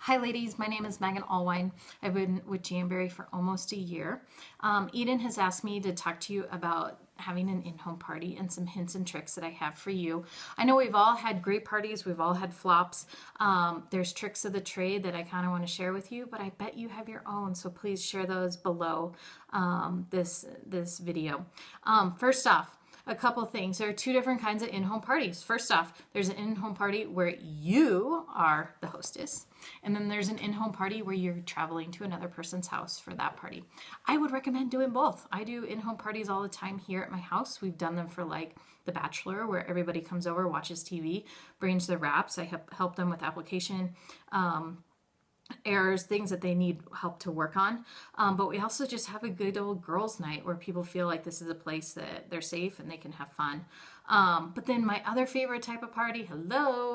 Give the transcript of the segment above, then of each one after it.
Hi ladies, my name is Megan Allwine. I've been with Jamberry for almost a year. Eden has asked me to talk to you about having an in-home party and some hints and tricks that I have for you. I know we've all had great parties, we've all had flops. There's tricks of the trade that I kind of want to share with you, but I bet you have your own, so please share those below this video. First off, a couple things. There are two different kinds of in-home parties. First off, there's an in-home party where you are the hostess, and then there's an in-home party where you're traveling to another person's house for that party. I would recommend doing both. I do in-home parties all the time here at my house. We've done them for like The Bachelor, where everybody comes over, watches TV, brings their wraps. I help them with application errors, things that they need help to work on. But we also just have a good old girls' night where people feel like this is a place that they're safe and they can have fun. But then my other favorite type of party,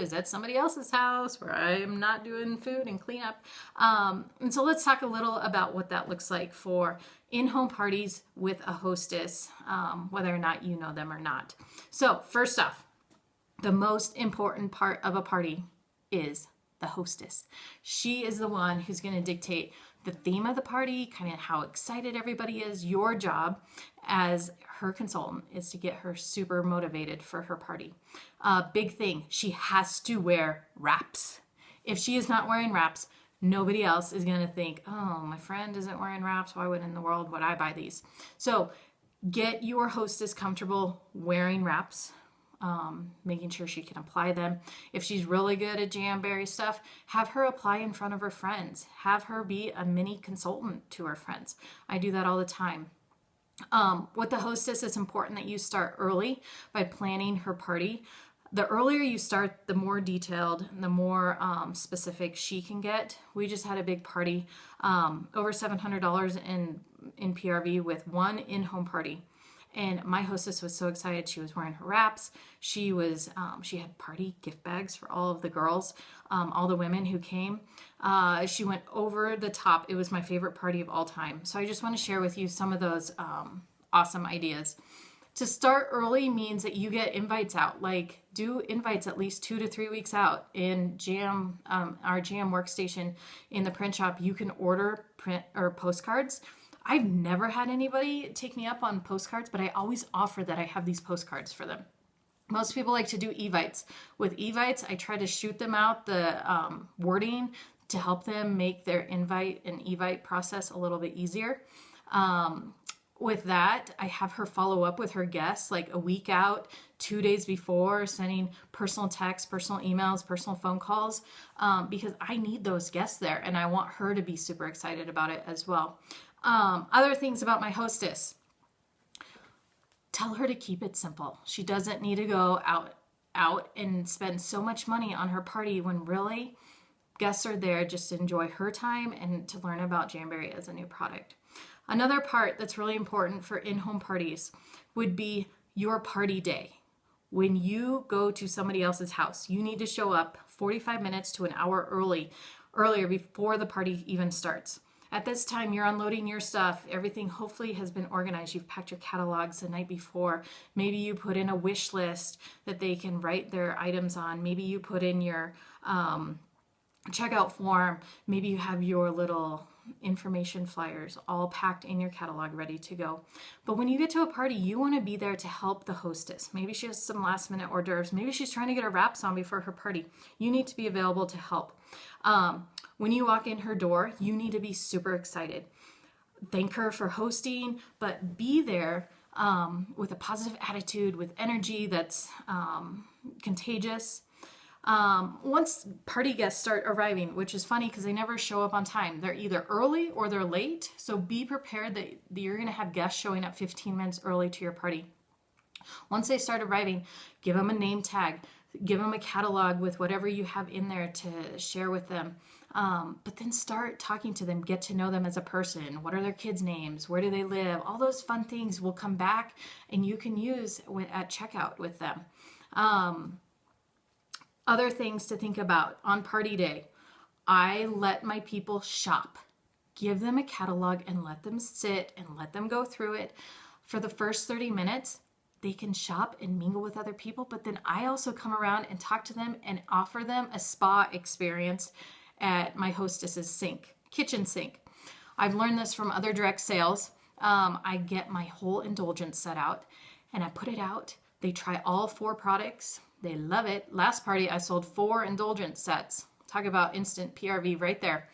is at somebody else's house where I'm not doing food and cleanup. And so let's talk a little about what that looks like for in-home parties with a hostess, whether or not you know them or not. So first off, the most important part of a party is the hostess. She is the one who's going to dictate the theme of the party, kind of how excited everybody is. Your job as her consultant is to get her super motivated for her party. Big thing, she has to wear wraps. If she is not wearing wraps, nobody else is going to think, oh, my friend isn't wearing wraps. Why would in the world would I buy these? So get your hostess comfortable wearing wraps. Making sure she can apply them. If she's really good at Jamberry stuff, have her apply in front of her friends. Have her be a mini consultant to her friends. I do that all the time. With the hostess, it's important that you start early by planning her party. The earlier you start, the more detailed and the more specific she can get. We just had a big party, over $700 in PRV with one in-home party. And my hostess was so excited. She was wearing her wraps. She had party gift bags for all of the girls, all the women who came. She went over the top. It was my favorite party of all time. So I just want to share with you some of those awesome ideas. To start early means that you get invites out. Like, do invites at least 2 to 3 weeks out. In our Jam workstation in the print shop, you can order print or postcards. I've never had anybody take me up on postcards, but I always offer that I have these postcards for them. Most people like to do evites. With evites, I try to shoot them out the wording to help them make their invite and evite process a little bit easier. With that, I have her follow up with her guests like a week out, 2 days before, sending personal texts, personal emails, personal phone calls, because I need those guests there and I want her to be super excited about it as well. Other things about my hostess. Tell her to keep it simple. She doesn't need to go out and spend so much money on her party when really guests are there just to enjoy her time and to learn about Jamberry as a new product. Another part that's really important for in-home parties would be your party day. When you go to somebody else's house, you need to show up 45 minutes to an hour earlier before the party even starts. At this time, you're unloading your stuff. Everything hopefully has been organized. You've packed your catalogs the night before. Maybe you put in a wish list that they can write their items on. Maybe you put in your checkout form. Maybe you have your little information flyers all packed in your catalog ready to go. But when you get to a party, you want to be there to help the hostess. Maybe she has some last minute hors d'oeuvres. Maybe she's trying to get her wraps on before her party. You need to be available to help. When you walk in her door, you need to be super excited. Thank her for hosting, but be there with a positive attitude, with energy that's contagious. Once party guests start arriving, which is funny because they never show up on time. They're either early or they're late. So be prepared that you're going to have guests showing up 15 minutes early to your party. Once they start arriving, give them a name tag. Give them a catalog with whatever you have in there to share with them. But then start talking to them, get to know them as a person. What are their kids' names? Where do they live? All those fun things will come back and you can use at checkout with them. Other things to think about on party day. I let my people shop. Give them a catalog and let them sit and let them go through it. For the first 30 minutes, they can shop and mingle with other people, but then I also come around and talk to them and offer them a spa experience at my hostess's kitchen sink. I've learned this from other direct sales. I get my whole indulgence set out and I put it out. They try all 4 products. They love it. Last party, I sold 4 indulgence sets. Talk about instant PRV right there.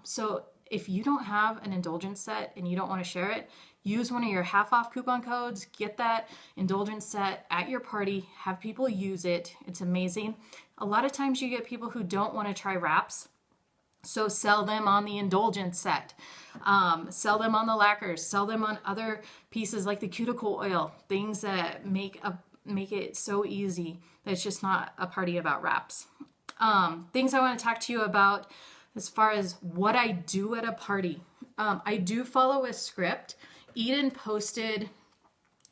So if you don't have an indulgence set and you don't want to share it, use one of your half off coupon codes, get that indulgence set at your party, have people use it. It's amazing. A lot of times you get people who don't want to try wraps. So sell them on the indulgence set, sell them on the lacquers, sell them on other pieces like the cuticle oil, things that make it so easy that it's just not a party about wraps. Things I want to talk to you about as far as what I do at a party. I do follow a script. Eden posted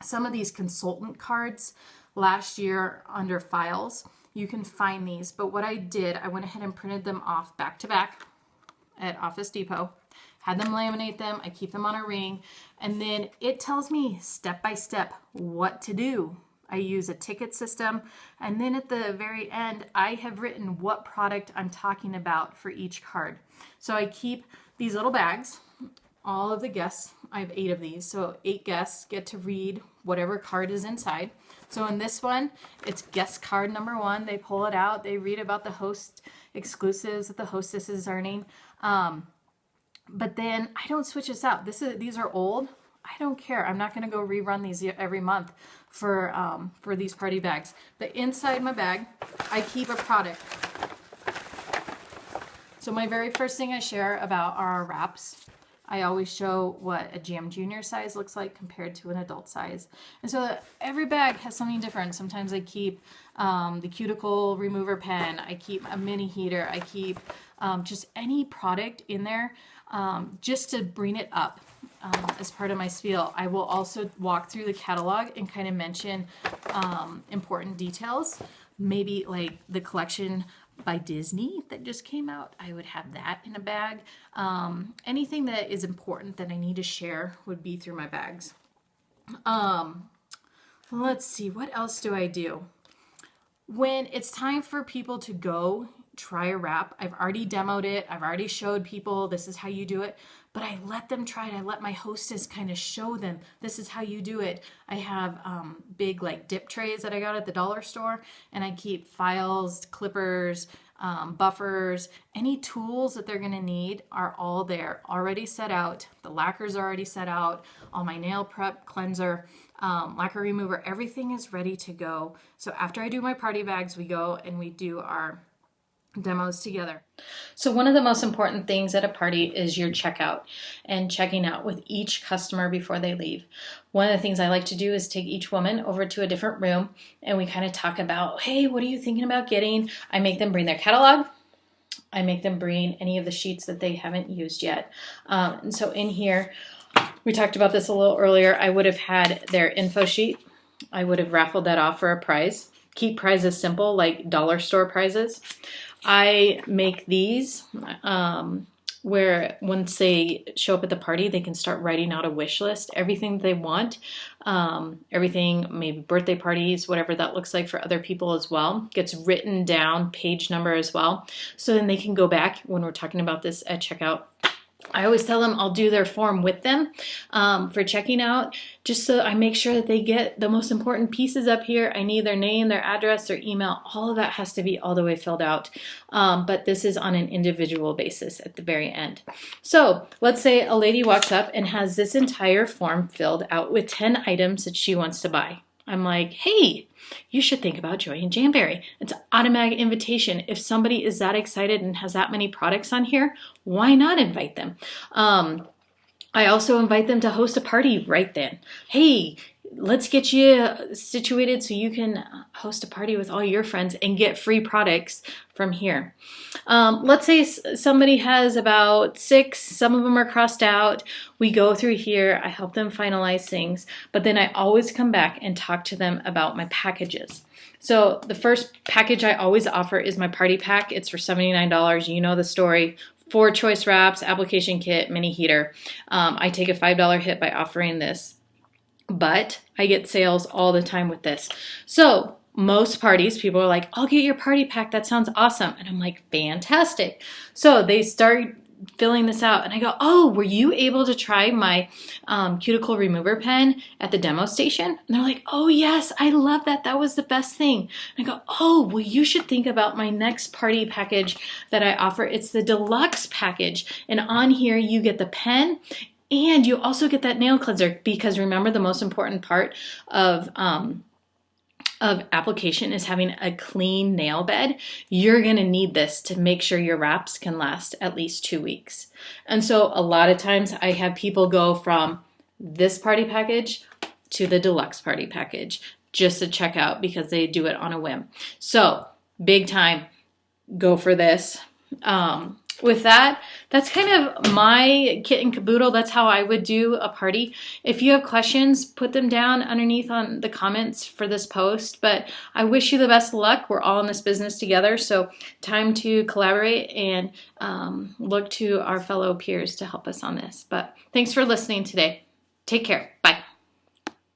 some of these consultant cards last year under files. You can find these, but what I did, I went ahead and printed them off back to back at Office Depot, had them laminate them, I keep them on a ring, and then it tells me step by step what to do. I use a ticket system, and then at the very end, I have written what product I'm talking about for each card. So I keep these little bags. All of the guests, I have 8 of these, so 8 guests get to read whatever card is inside. So in this one, it's guest card number 1. They pull it out, they read about the host exclusives that the hostess is earning. But then I don't switch this out. These are old. I don't care. I'm not going to go rerun these every month for these party bags. But inside my bag, I keep a product. So my very first thing I share about our wraps. I always show what a Jam Junior size looks like compared to an adult size. And so every bag has something different. Sometimes I keep the cuticle remover pen. I keep a mini heater. I keep just any product in there just to bring it up as part of my spiel. I will also walk through the catalog and kind of mention important details. Maybe like the collection by Disney that just came out, I would have that in a bag. Anything that is important that I need to share would be through my bags. Let's see, what else do I do? When it's time for people to go try a wrap, I've already demoed it, I've already showed people this is how you do it, but I let them try it. I let my hostess kind of show them this is how you do it. I have big like dip trays that I got at the dollar store, and I keep files, clippers, buffers, any tools that they're gonna need are all there, already set out. The lacquers are already set out, all my nail prep, cleanser, lacquer remover, everything is ready to go. So after I do my party bags, we go and we do our demos together. So one of the most important things at a party is your checkout and checking out with each customer before they leave. One of the things I like to do is take each woman over to a different room and we kind of talk about, hey, what are you thinking about getting? I make them bring their catalog. I make them bring any of the sheets that they haven't used yet. And so in here, we talked about this a little earlier. I would have had their info sheet. I would have raffled that off for a prize. Keep prizes simple, like dollar store prizes. I make these where once they show up at the party, they can start writing out a wish list, everything they want, everything, maybe birthday parties, whatever that looks like for other people as well, gets written down, page number as well. So then they can go back when we're talking about this at checkout. I always tell them I'll do their form with them for checking out, just so I make sure that they get the most important pieces up here. I need their name, their address, their email. All of that has to be all the way filled out. But this is on an individual basis at the very end. So let's say a lady walks up and has this entire form filled out with 10 items that she wants to buy. I'm like, hey, you should think about joining Jamberry. It's an automatic invitation. If somebody is that excited and has that many products on here, why not invite them? I also invite them to host a party right then. Hey, let's get you situated so you can host a party with all your friends and get free products from here. Let's say somebody has about 6, some of them are crossed out. We go through here, I help them finalize things, but then I always come back and talk to them about my packages. So the first package I always offer is my party pack. It's for $79. You know the story. 4 choice wraps, application kit, mini heater. I take a $5 hit by offering this, but I get sales all the time with this. So most parties, people are like, I'll get your party pack. That sounds awesome. And I'm like, fantastic. So they start filling this out and I go, oh, were you able to try my cuticle remover pen at the demo station? And they're like, oh yes, I love that. That was the best thing. And I go, oh, well, you should think about my next party package that I offer. It's the deluxe package. And on here, you get the pen and you also get that nail cleanser, because remember, the most important part of application is having a clean nail bed. You're going to need this to make sure your wraps can last at least 2 weeks. And so a lot of times I have people go from this party package to the deluxe party package just to check out, because they do it on a whim. So big time, go for this. With that, that's kind of my kit and caboodle. That's how I would do a party. If you have questions, put them down underneath on the comments for this post. But I wish you the best of luck. We're all in this business together. So time to collaborate and look to our fellow peers to help us on this. But thanks for listening today. Take care. Bye.